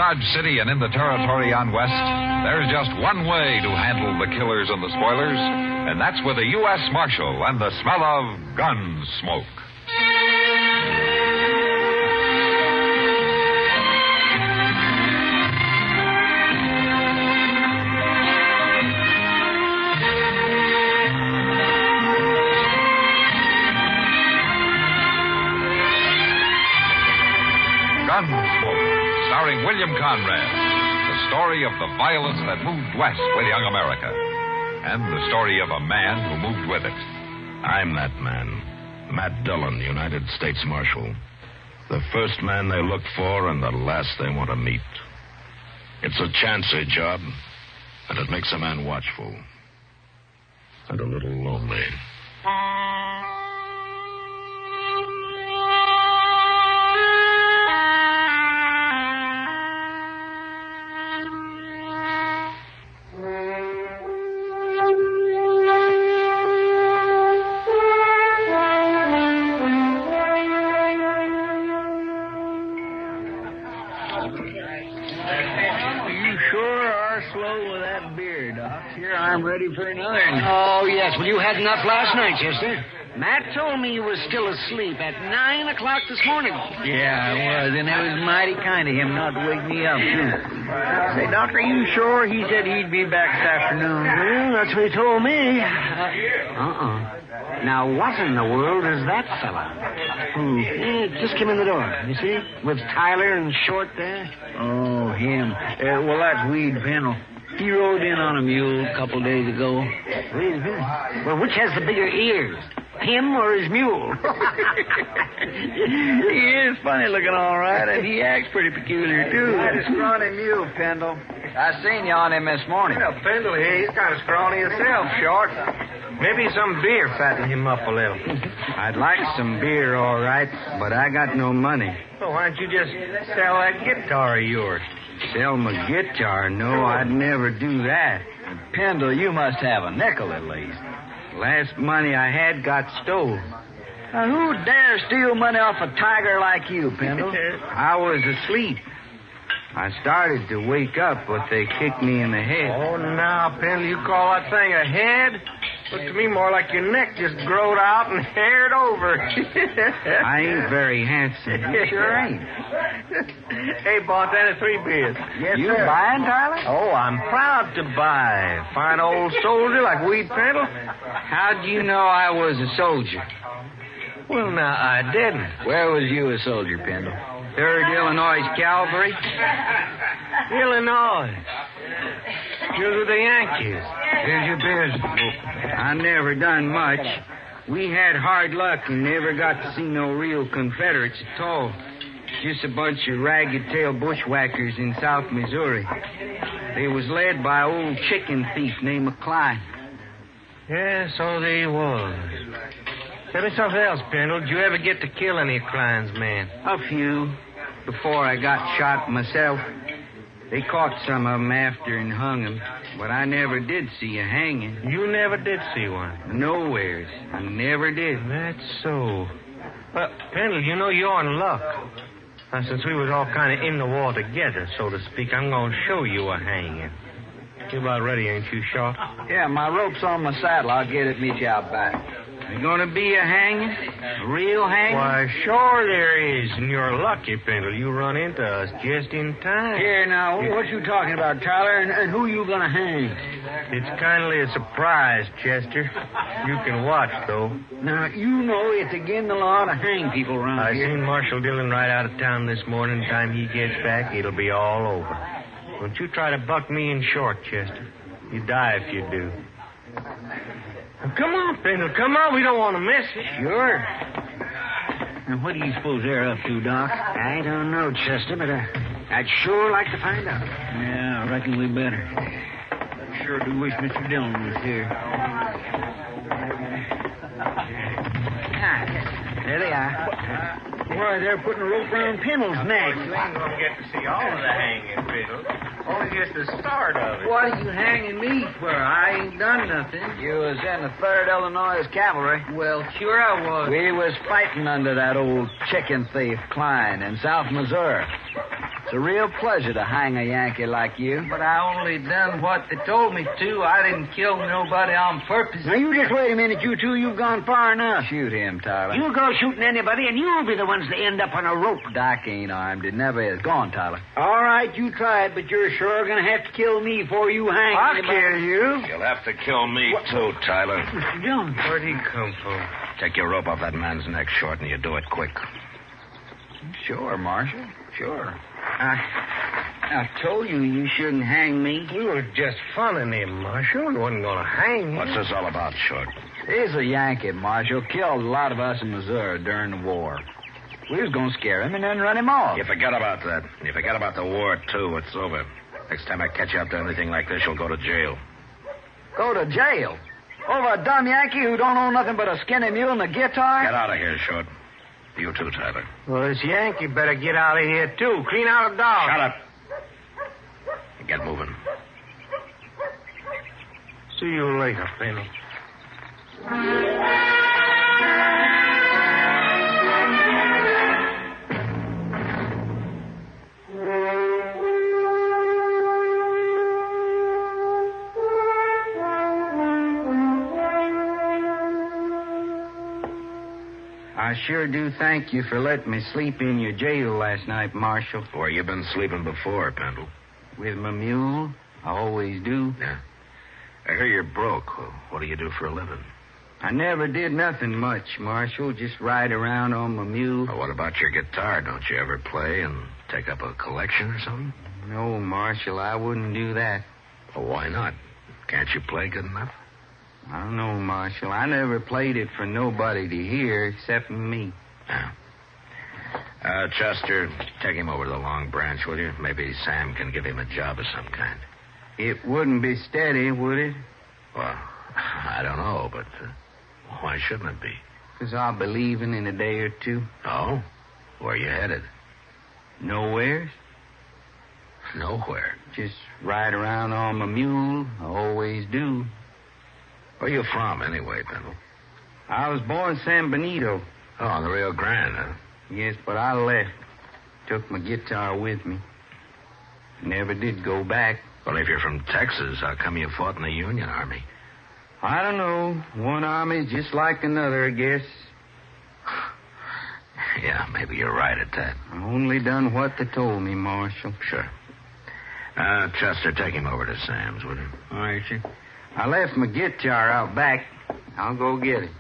Dodge City and in the territory on West, there's just one way to handle the killers and the spoilers, and that's with a U.S. Marshal and the smell of Gunsmoke. Gunsmoke, starring William Conrad, the story of the violence that moved west with young America, and the story of a man who moved with it. I'm that man, Matt Dillon, United States Marshal. The first man they look for and the last they want to meet. It's a chancy job, and it makes a man watchful and a little lonely. Oh, yes. Well, you had enough last night, Chester. Matt told me you was still asleep at 9 o'clock this morning. Yeah, I was, and it was mighty kind of him not to wake me up, too. Say, Doctor, are you sure? He said he'd be back this afternoon. Well, that's what he told me. Now, what in the world is that fella? Who? Just came in the door, you see? With Tyler and Short there. Oh, him. Well, that's Weed Pennell. He rode in on a mule a couple days ago. Well, which has the bigger ears? Him or his mule? He is funny looking all right, and he acts pretty peculiar, too. That is scrawny mule, Pendle. I seen you on him this morning. Well, Pendle here, he's kind of scrawny himself, Short. Maybe some beer fattened him up a little. I'd like some beer, all right, but I got no money. Well, why don't you just sell that guitar of yours? Sell my guitar? No, I'd never do that. Pendle, you must have a nickel at least. Last money I had got stole. Now, who dare steal money off a tiger like you, Pendle? I was asleep. I started to wake up, but they kicked me in the head. Oh, now, Pendle, you call that thing a head? Looked to me more like your neck just growed out and haired over. I ain't very handsome. You sure ain't. Hey, bartender, 3 beers. Yes, you sir. Buying, Tyler? Oh, I'm proud to buy. Fine old soldier like Weed Pendle. How'd you know I was a soldier? Well, now, I didn't. Where was you a soldier, Pendle? 3rd Illinois Cavalry. Illinois. You're with the Yankees. Here's your beers. I never done much. We had hard luck and never got to see no real Confederates at all. Just a bunch of ragged-tailed bushwhackers in South Missouri. They was led by an old chicken thief named McCline. Yeah, so they was. Tell me something else, Pendle. Did you ever get to kill any of Klein's men? A few. Before I got shot myself. They caught some of them after and hung them. But I never did see a hanging. You never did see one? Nowheres. I never did. That's so. Well, Pendle, you know you're in luck. Now, since we was all kind of in the war together, so to speak, I'm going to show you a hanging. You're about ready, ain't you, Short? Yeah, my rope's on my saddle. I'll get it, meet you out back. There's going to be a hanging? A real hanging? Why, sure there is. And you're lucky, Pendle. You run into us just in time. Here, now, what you talking about, Tyler? And who you going to hang? It's kindly a surprise, Chester. You can watch, though. Now, you know it's against the law to hang people around here. I seen Marshal Dillon right out of town this morning. Time he gets back, it'll be all over. Don't you try to buck me in Short, Chester. You die if you do. Now, come on, Pendle. Come on. We don't want to miss it. Sure. Now, what do you suppose they're up to, Doc? I don't know, Chester, but I'd sure like to find out. Yeah, I reckon we better. I sure do wish Mr. Dillon was here. There they are. Why, they're putting a rope around Pendle's neck. You ain't going to get to see all of the hanging, Pendle. Only just the start of it. What are you hanging me for? I ain't done nothing. You was in the 3rd Illinois Cavalry. Well, sure I was. We was fighting under that old chicken thief, Klein, in South Missouri. It's a real pleasure to hang a Yankee like you. But I only done what they told me to. I didn't kill nobody on purpose. Now, you just wait a minute, you two. You've gone far enough. Shoot him, Tyler. You go shooting anybody, and you'll be the ones that end up on a rope. Doc ain't armed. It never is. Go on, Tyler. All right, you try it, but you're sure going to have to kill me before you hang I'll anybody. kill you. You'll have to kill me, too, Tyler. Mr. Dillon. Where'd he come from? Take your rope off that man's neck short, and you do it quick. Sure, Marshal. Sure. I told you you shouldn't hang me. We were just funning him, Marshal. We wasn't going to hang him. What's this all about, Short? He's a Yankee, Marshal. Killed a lot of us in Missouri during the war. We was going to scare him and then run him off. You forget about that. You forget about the war, too. It's over. Next time I catch you up to anything like this, you'll go to jail. Go to jail? Over a dumb Yankee who don't own nothing but a skinny mule and a guitar? Get out of here, Short. You too, Tyler. Well, this Yankee better get out of here, too. Clean out a dog. Shut up. Get moving. See you later, Penny. I sure do thank you for letting me sleep in your jail last night, Marshal. Where you been sleeping before, Pendle? With my mule. I always do. Yeah. I hear you're broke. What do you do for a living? I never did nothing much, Marshal. Just ride around on my mule. Well, what about your guitar? Don't you ever play and take up a collection or something? No, Marshal, I wouldn't do that. Well, why not? Can't you play good enough? I don't know, Marshal. I never played it for nobody to hear except me. Yeah. Chester, take him over to the Long Branch, will you? Maybe Sam can give him a job of some kind. It wouldn't be steady, would it? Well, I don't know, but why shouldn't it be? 'Cause I'll be leaving in a day or two. Oh? Where you headed? Nowhere. Nowhere. Just ride around on my mule. I always do. Where you from, anyway, Pendle? I was born San Benito. Oh, on the Rio Grande, huh? Yes, but I left. Took my guitar with me. Never did go back. Well, if you're from Texas, how come you fought in the Union Army? I don't know. One army just like another, I guess. Yeah, maybe you're right at that. I only done what they told me, Marshal. Sure. Chester, take him over to Sam's, will you? All right, sir. I left my guitar out back. I'll go get it.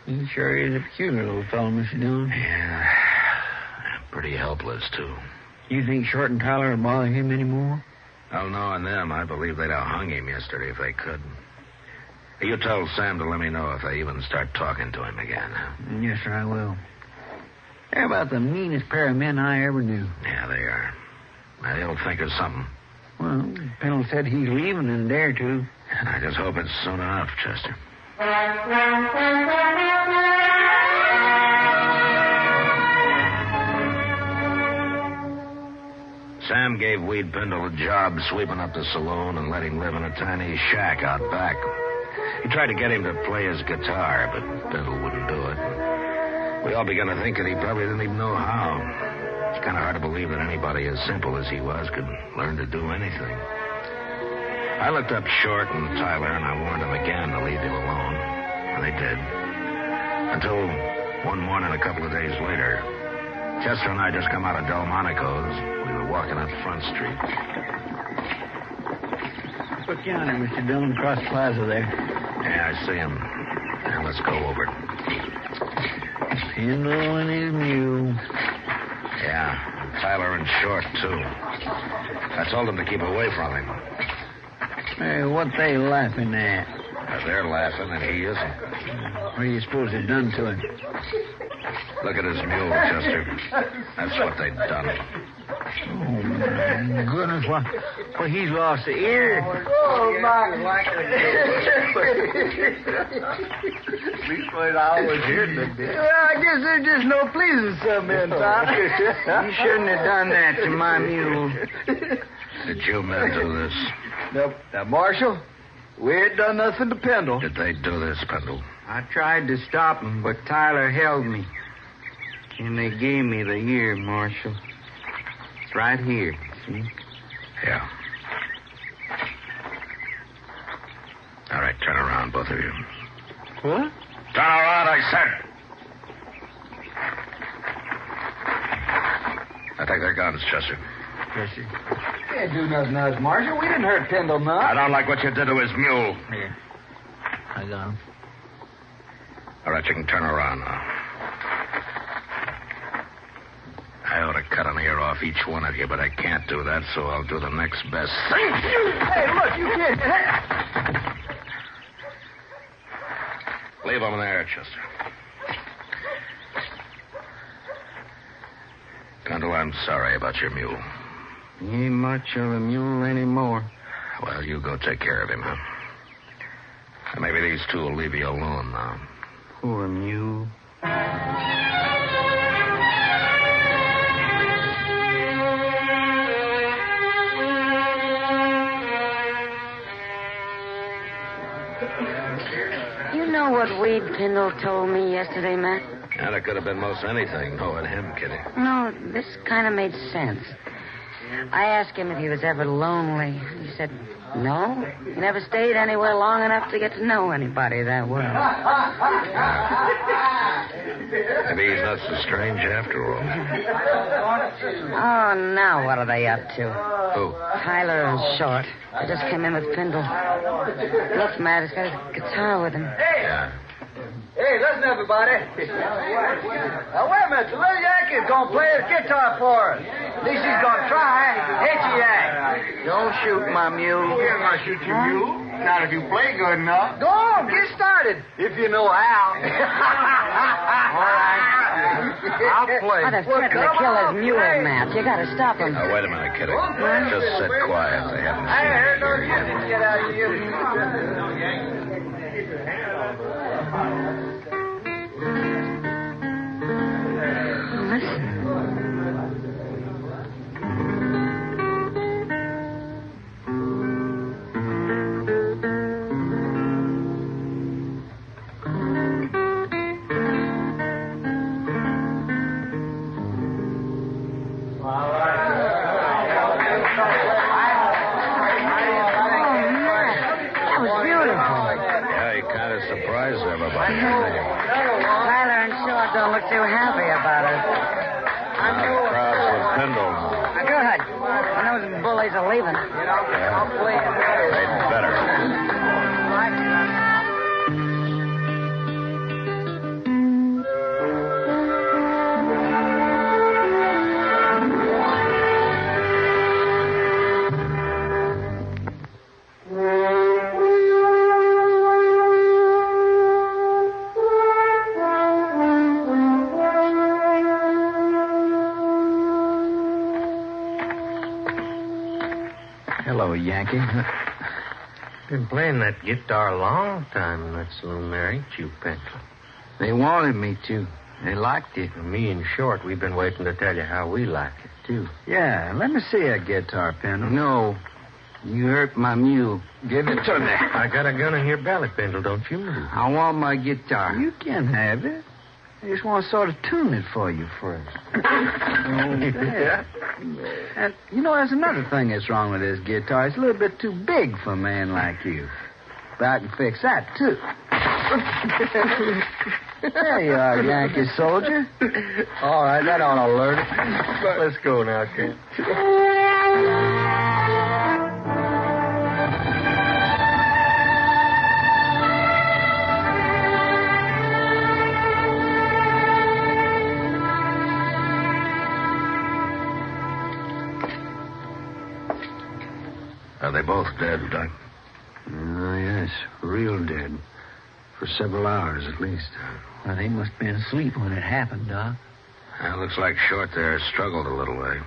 He sure is a peculiar little fellow, Mr. Dillon. Yeah. Pretty helpless, too. You think Short and Tyler will bother him anymore? Well, knowing them, I believe they'd have hung him yesterday if they could. You tell Sam to let me know if they even start talking to him again, huh? Yes, sir, I will. They're about the meanest pair of men I ever knew. Yeah, they are. Now, they'll think of something. Well, Pennell said he's leaving in a day or two. I just hope it's soon enough, Chester. Sam gave Weed Pendle a job sweeping up the saloon and let him live in a tiny shack out back. He tried to get him to play his guitar, but Pendle wouldn't do it. We all began to think that he probably didn't even know how. It's kind of hard to believe that anybody as simple as he was could learn to do anything. I looked up Short and Tyler, and I warned them again to leave him alone. And they did. Until one morning, a couple of days later, Chester and I just come out of Delmonico's. We were walking up Front Street. Look yonder, Mr. Dillon, across the plaza there. Yeah, I see him. Now, let's go over. Pendle and his mule. Yeah, and Tyler and Short, too. I told them to keep away from him. Hey, what they laughing at? They're laughing, and he isn't. What do you suppose they've done to him? Look at his mule, Chester. That's what they've done. Oh, my goodness. Well, he's lost the ear. Oh, my. Leastways, I always hear them. Well, I guess there's just no pleasing some men, Tom. You shouldn't have done that to my mule. Did you men do this? Nope. Now, Marshal, we ain't done nothing to Pendle. Did they do this, Pendle? I tried to stop him, but Tyler held me. And they gave me the year, Marshal. It's right here, see? Yeah. All right, turn around, both of you. What? Turn around, I said. Now take their guns, Chester. Yes, sir. Can't do nothing to us, Marshal. We didn't hurt Pendle none. I don't like what you did to his mule. Here. I got him. All right, you can turn around now. I ought to cut an ear off each one of you, but I can't do that, so I'll do the next best thing. Hey, look, you can't. Leave them there, Chester. Pendle, I'm sorry about your mule. He ain't much of a mule anymore. Well, you go take care of him, huh? And maybe these two will leave you alone now. Poor mule. You know what Wade Pendle told me yesterday, Matt? And it could have been most anything, knowing him, Kitty. No, this kind of made sense. I asked him if he was ever lonely. He said, no. He never stayed anywhere long enough to get to know anybody that well. Maybe he's not so strange after all. Oh, now what are they up to? Who? Tyler and Short. They just came in with Pendle. Look, Matt, he's got his guitar with him. Yeah. Hey, listen, everybody. Now, wait a minute. The little Yankee's going to play his guitar for us. At least he's going to try. Ain't you, Yank? Don't shoot my mule. We'll not shoot your mule. Not if you play good enough. Go on, get started. If you know how. All right. I'll play. Oh, they're threatening to kill his mule, Matt. You got to stop him. Now, wait a minute, Kitty. Just sit quiet. They haven't I seen heard you no here yet. Yankees get out of here. Listen. Surprise everybody. Tyler and Short don't look too happy about it. The crowd's with Pendle. Good. And those bullies are leaving. They'd better. Yankee. Been playing that guitar a long time in that saloon there, ain't you, Pendle? They wanted me to. They liked it. Me and Short, we've been waiting to tell you how we like it, too. Yeah, let me see that guitar, Pendle. No. You hurt my mule. Give it to me. I got a gun in your belly, Pendle. Don't you move. I want my guitar. You can have it. I just want to sort of tune it for you first. Yeah. And, you know, there's another thing that's wrong with this guitar. It's a little bit too big for a man like you. But I can fix that, too. There you are, Yankee soldier. All right, that ought to alert it. Let's go now, kid. Are they both dead, Doc? Oh, yes, real dead. For several hours, at least. Well, they must have been asleep when it happened, Doc. Well, looks like Short there struggled a little way.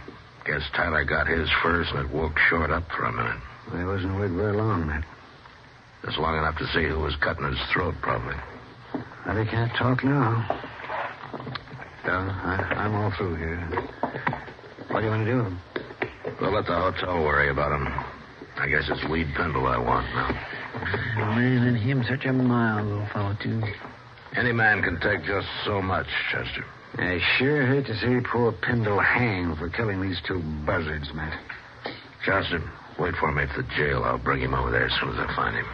Guess Tyler got his first and it woke Short up for a minute. They wasn't awake very long, Matt. Just long enough to see who was cutting his throat, probably. Well, they can't talk now. I'm all through here. What do you want to do? We'll let the hotel worry about him. I guess it's Weed Pendle I want now. Man, and him such a mild little fellow, too. Any man can take just so much, Chester. I sure hate to see poor Pendle hang for killing these two buzzards, Matt. Chester, wait for me at the jail. I'll bring him over there as soon as I find him.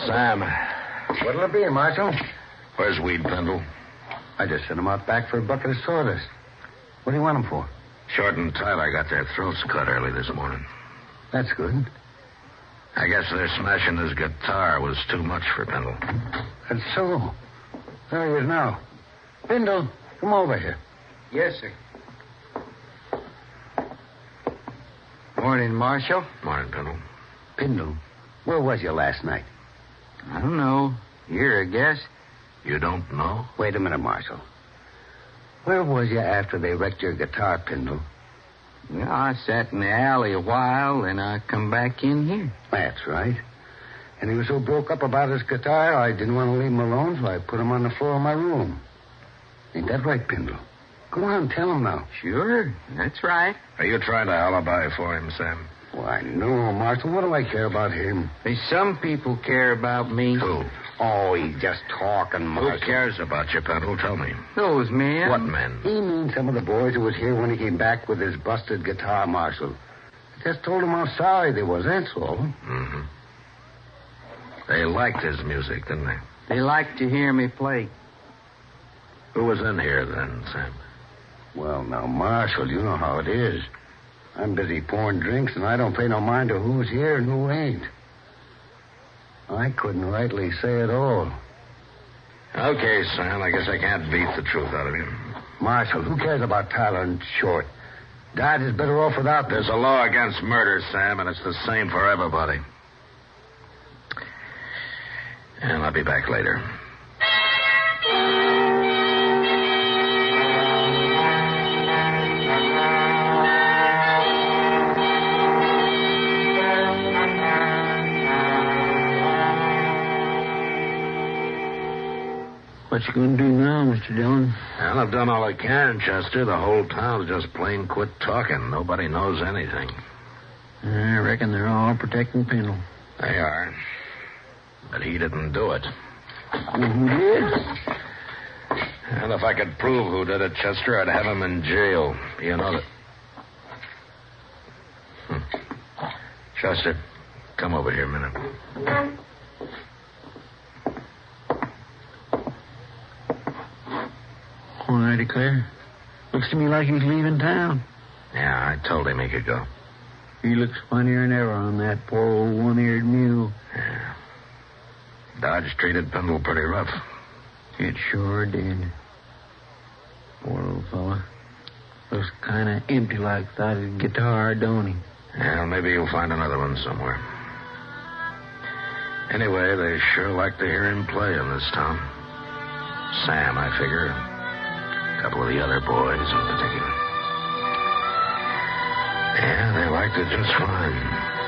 Sam. What'll it be, Marshal? Where's Weed, Pendle? I just sent him out back for a bucket of sawdust. What do you want him for? Short and Tyler got their throats cut early this morning. That's good. I guess their smashing his guitar was too much for Pendle. That's so. There he is now. Pendle, come over here. Yes, sir. Morning, Marshal. Morning, Pendle. Pendle, where was you last night? I don't know. Here, I guess. You don't know? Wait a minute, Marshal. Where was you after they wrecked your guitar, Pendle? Well, I sat in the alley a while, then I come back in here. That's right. And he was so broke up about his guitar, I didn't want to leave him alone, so I put him on the floor of my room. Ain't that right, Pendle? Go on, tell him now. Sure, that's right. Are you trying to alibi for him, Sam? Why, no, Marshal. What do I care about him? There's some people care about me. Who? Oh, he's just talking, Marshal. Who cares about you, Pendle? Tell me. Those men. What men? He means some of the boys who was here when he came back with his busted guitar, Marshal. I just told him how sorry they was, that's all. Mm-hmm. They liked his music, didn't they? They like to hear me play. Who was in here then, Sam? Well, now, Marshal, you know how it is. I'm busy pouring drinks, and I don't pay no mind to who's here and who ain't. I couldn't rightly say it all. Okay, Sam, I guess I can't beat the truth out of you. Marshal, who cares about Tyler and Short? Dad is better off without There's a law against murder, Sam, and it's the same for everybody. And I'll be back later. What you going to do now, Mr. Dillon? Well, I've done all I can, Chester. The whole town's just plain quit talking. Nobody knows anything. I reckon they're all protecting Pendle. They are. But he didn't do it. Who did? And if I could prove who did it, Chester, I'd have him in jail. You know that. Chester, come over here a minute. Why, I declare. Looks to me like he's leaving town. Yeah, I told him he could go. He looks funnier than ever on that poor old one-eared mule. Yeah. Dodge treated Pendle pretty rough. It sure did. Poor old fella. Looks kind of empty like without his guitar, don't he? Yeah, maybe you'll find another one somewhere. Anyway, they sure like to hear him play in this town. Sam, I figure. A couple of the other boys in particular. Yeah, they liked it just fine.